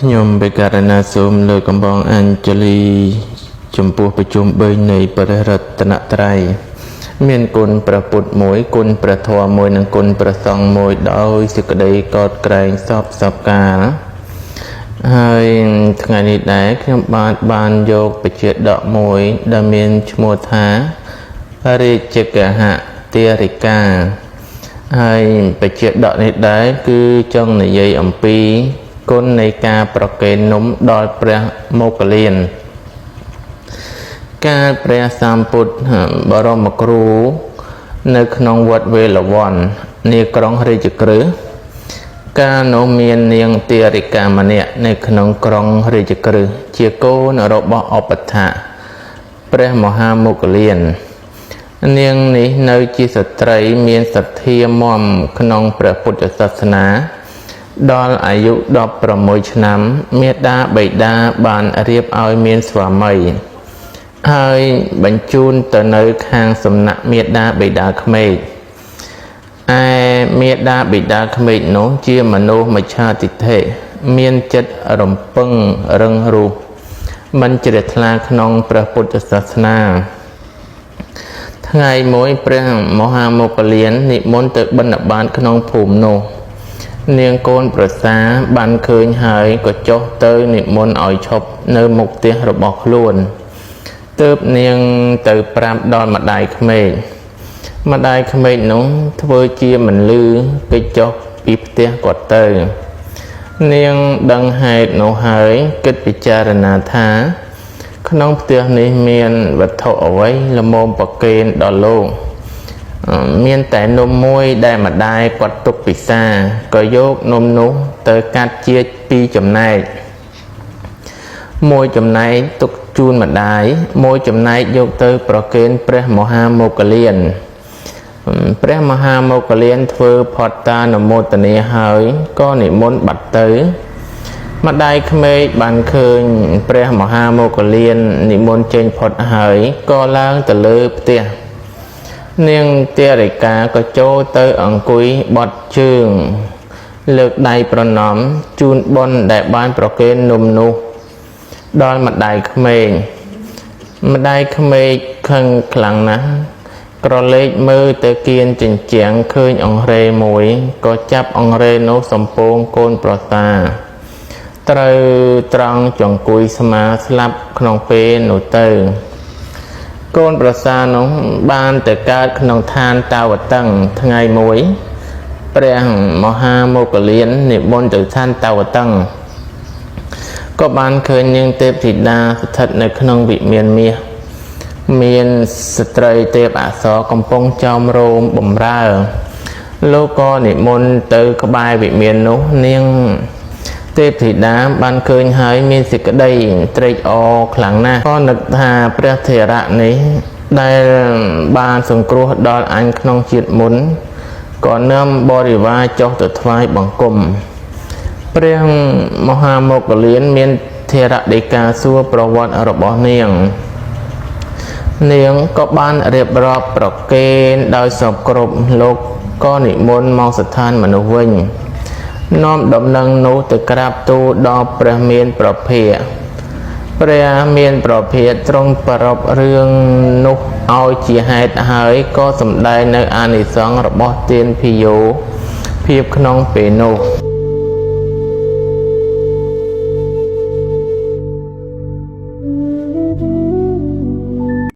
ខ្ញុំបេការណាសូមលើកកំបងអញ្ជលីចំពោះប្រជុំ3នៃព្រះរតនត្រ័យមានគុណព្រះពុទ្ធមួយគុណព្រះធម៌មួយនិងគុណព្រះសង្ឃមួយដោយសេចក្តីកោតក្រែងសពកាលហើយថ្ងៃនេះដែរខ្ញុំបានយកបជាដកមួយដែលមានឈ្មោះថារាជកហតិរិកាហើយបជាដកនេះដែរគឺចង់និយាយអំពីគុណនៃការប្រគេននំដល់ព្រះមោគលានការព្រះសម្ពុទ្ធបរមគ្រូនៅក្នុងវត្តវេលវ័ននាក្រុងរាជក្រឹសកាលនោះមាននាងទារិកាម្នាក់នៅក្នុងក្រុងរាជក្រឹសជាកូនរបស់ឧបដ្ឋៈព្រះមហាមោគលាននាងនេះនៅជាស្ត្រីមានសទ្ធាមាំក្នុងព្រះពុទ្ធសាសនាដល់អាយុ16ឆ្នាំមាតាបិតាបានរៀបឲ្យមានស្វាមីហើយបញ្ជូនទៅនៅខាងសំណាក់មាតាបិតាក្មេកឯមាតាបិតាក្មេកនោះជាមនុស្សមច្ឆាទិដ្ឋិមានចិត្តរំពឹងរឹងរូសមិនជ្រះថ្លាក្នុងព្រះពុទ្ធសាសនាថ្ងៃមួយព្រះមហាមោគលាននិមន្តទៅបិណ្ឌបាតក្នុងភូមិនោះនាងកូនប្រសាបានឃើញហើយក៏ចុះទៅនិមន្តឲ្យឈប់នៅមុខផ្ទះរបស់ខ្លួនទើបនាងទៅប្រាប់ដល់ម្ដាយក្មេកម្ដាយក្មេកនោះធ្វើជាមិនឮគេចុះពីផ្ទះគាត់ទៅនាងដឹងហេតុនោះហើយគិតពិចារណាថាក្នុងផ្ទះនេះមានវត្ថុអ្វីល្មមប្រគេនដល់លោកមានតែនំមួយដែលម្ដាយគាត់ទុកពិសាក៏យកនំនោះទៅកាត់ជាពីរចំណែកមួយចំណែកទុកជូនម្ដាយមួយចំណែកយកទៅប្រគេនព្រះមហាមោគលានព្រះមហាមោគលានធ្វើផតតានុមោទនាហើយក៏និមន្តបាត់ទៅម្ដាយក្មេកបានឃើញព្រះមហាមោគលាននិមន្តចេញផុតហើយក៏ឡើងទៅលើផ្ទះនាងទារិកាក៏ចូលទៅអង្គុយបត់ជើងលើកដៃប្រណម្យជូនបុណ្យដែលបានប្រគេននំនោះដល់ម្ដាយក្មេកម្ដាយក្មេកខឹងខ្លាំងណាស់ក្រឡេកមើលទៅគៀនចិញ្ចាំងឃើញអង្រែមួយក៏ចាប់អង្រែនោះសំពងកូនប្រសាត្រូវត្រង់ចង្គុយស្មាស្លាប់ក្នុងពេលនោះទៅកូនប្រសានោះបានទៅកើតក្នុងឋានតាវតឹងថ្ងៃមួយព្រះមហាមោគលាននិមន្តទៅឋានតាវតឹងក៏បានឃើញនាងទេពធីតាស្ថិតនៅក្នុងវិមានមាសមានស្ត្រីទេពអប្សរកំពុងចោមរោមបំរើលោកក៏និមន្តទៅក្បែរវិមាននោះនាងទេពធីតាបានឃើញហើយមានសេចក្តីត្រេកអរខ្លាំងណាស់ក៏នឹកថាព្រះថេរៈនេះដែលបានសង្គ្រោះដល់អញក្នុងជាតិមុនក៏នាំបរិវារចុះទៅថ្វាយបង្គំព្រះមហាមោគលានមានថេរដីកាសួរប្រវត្តិរបស់នាងក៏បានរៀបរាប់ប្រគេនដោយសពគ្រប់លោកក៏និមន្តមកស្ថានមនុស្សវិញនាំដំណឹងនោះទៅក្រាបទូលដល់ព្រះមានប្រភាកព្រះមានប្រភាកទ្រង់ប្រពរឿងនោះឲ្យជាហេតុហើយក៏សម្ដែងនៅអានិសង្សរបស់ទានភិយោភាពក្នុងពេលនោះ